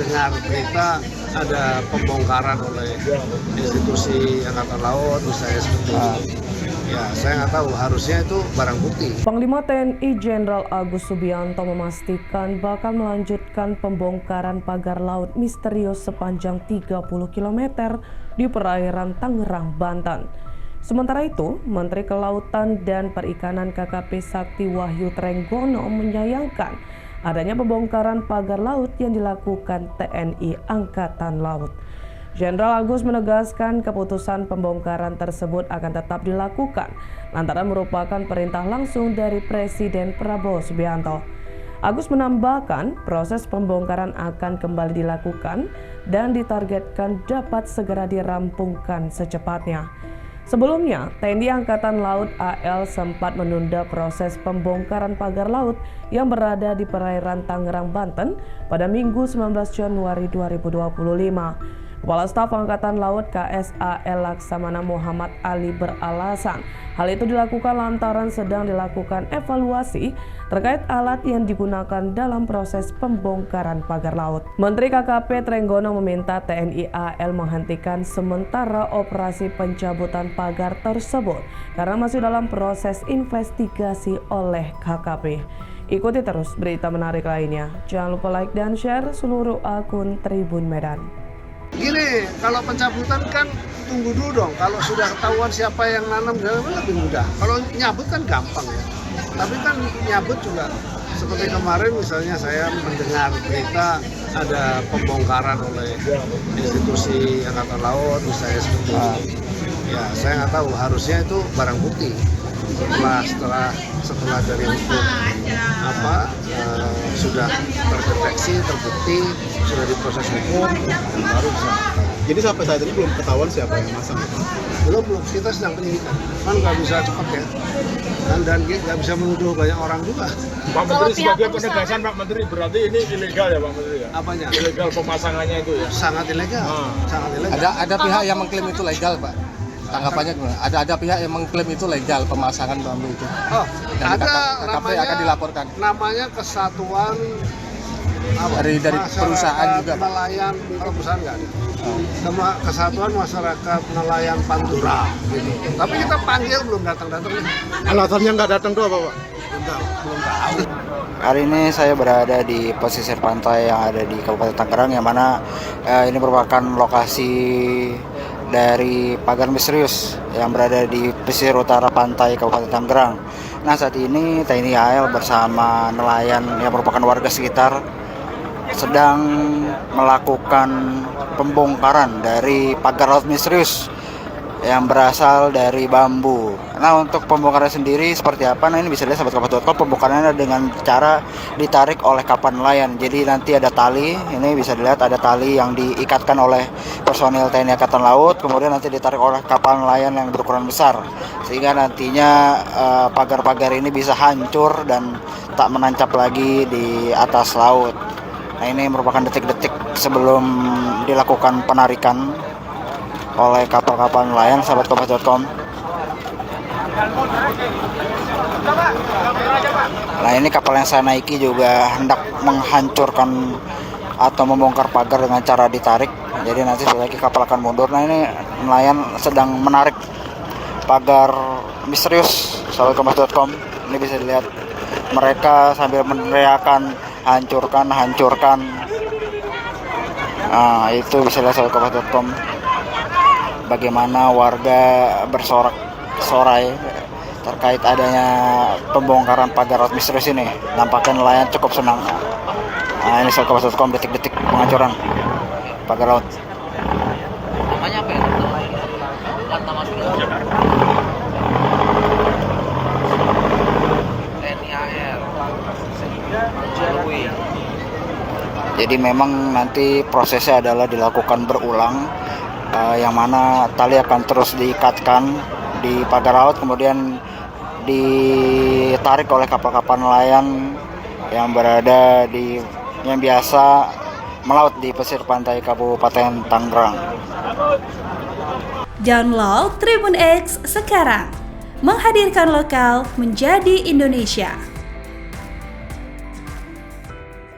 mendengar berita ada pembongkaran oleh institusi Angkatan Laut, misalnya seperti itu. Ya, saya nggak tahu, harusnya itu barang bukti. Panglima TNI Jenderal Agus Subianto memastikan bakal melanjutkan pembongkaran pagar laut misterius sepanjang 30 km di perairan Tangerang, Banten. Sementara itu, Menteri Kelautan dan Perikanan KKP Sakti Wahyu Trenggono menyayangkan adanya pembongkaran pagar laut yang dilakukan TNI Angkatan Laut. Jenderal Agus menegaskan keputusan pembongkaran tersebut akan tetap dilakukan lantaran merupakan perintah langsung dari Presiden Prabowo Subianto. Agus menambahkan proses pembongkaran akan kembali dilakukan dan ditargetkan dapat segera dirampungkan secepatnya. Sebelumnya, TNI Angkatan Laut AL sempat menunda proses pembongkaran pagar laut yang berada di perairan Tangerang, Banten pada Minggu 19 Januari 2025. Kepala Staf Angkatan Laut KSAL Laksamana Muhammad Ali beralasan hal itu dilakukan lantaran sedang dilakukan evaluasi terkait alat yang digunakan dalam proses pembongkaran pagar laut. Menteri KKP Trenggono meminta TNI AL menghentikan sementara operasi pencabutan pagar tersebut karena masih dalam proses investigasi oleh KKP. Ikuti terus berita menarik lainnya. Jangan lupa like dan share seluruh akun Tribun Medan. Gini, kalau pencabutan kan tunggu dulu dong. Kalau sudah ketahuan siapa yang nanam, lebih mudah. Kalau nyabut kan gampang ya. Tapi kan nyabut juga seperti kemarin misalnya saya mendengar berita ada pembongkaran oleh institusi Angkatan Laut, misalnya seperti itu. Ya, saya nggak tahu. Harusnya itu barang bukti. Setelah dari hukum sudah terdeteksi, terbukti, sudah diproses hukum, baru bisa. Jadi sampai saat ini belum ketahuan siapa yang masang? Belum, kita sedang penyidikan. Kan nggak bisa cepat ya. Dan nggak bisa menuduh banyak orang juga. Pak Menteri, sebagai penegasan Pak Menteri, berarti ini ilegal ya Pak Menteri ya? Apanya? Ilegal pemasangannya itu ya? Sangat ilegal. Sangat ilegal. Ada pihak yang mengklaim itu legal, Pak. Tanggapannya gimana? Ada pihak yang mengklaim itu legal pemasangan bambu itu. Oh, dan ada KKP akan dilaporkan. Namanya Kesatuan dari perusahaan juga, Pak. Nelayan, kalau perusahaan nggak ada. Sama Kesatuan Masyarakat Nelayan Pantura gitu. Tapi kita panggil belum datang-datang. Alasannya nggak datang tuh apa, Pak? Belum tahu. Hari ini saya berada di pesisir pantai yang ada di Kabupaten Tangerang, yang mana ini merupakan lokasi dari pagar misterius yang berada di pesisir utara pantai Kabupaten Tangerang. Nah, saat ini TNI AL bersama nelayan yang merupakan warga sekitar sedang melakukan pembongkaran dari pagar laut misterius yang berasal dari bambu. Nah, untuk pembongkaran sendiri seperti apa? Nah, ini bisa dilihat sahabat kapas.com, pembongkarannya dengan cara ditarik oleh kapal nelayan. Jadi nanti ada tali, ini bisa dilihat ada tali yang diikatkan oleh personil TNI Angkatan Laut, kemudian nanti ditarik oleh kapal nelayan yang berukuran besar, sehingga nantinya pagar-pagar ini bisa hancur dan tak menancap lagi di atas laut. Nah, ini merupakan detik-detik sebelum dilakukan penarikan oleh kapal-kapal nelayan sahabat kapas.com. Nah, ini kapal yang saya naiki juga hendak menghancurkan atau membongkar pagar dengan cara ditarik. Jadi nanti lagi kapal akan mundur. Nah, ini nelayan sedang menarik pagar misterius sahabat kapas.com. Ini bisa dilihat mereka sambil meneriakan hancurkan. Nah, itu bisa dilihat sahabat kapas.com. Bagaimana warga bersorak-sorai terkait adanya pembongkaran pagar laut misterius ini. Nampaknya nelayan cukup senang. Nah, ini kapas.com, detik-detik penghancuran pagar laut. Namanya apa ya? Nama TNI AL. Jadi memang nanti prosesnya adalah dilakukan berulang. Yang mana tali akan terus diikatkan di pagar laut, kemudian ditarik oleh kapal-kapal nelayan yang berada yang biasa melaut di pesisir pantai Kabupaten Tangerang. Download Tribun X sekarang, menghadirkan lokal menjadi Indonesia.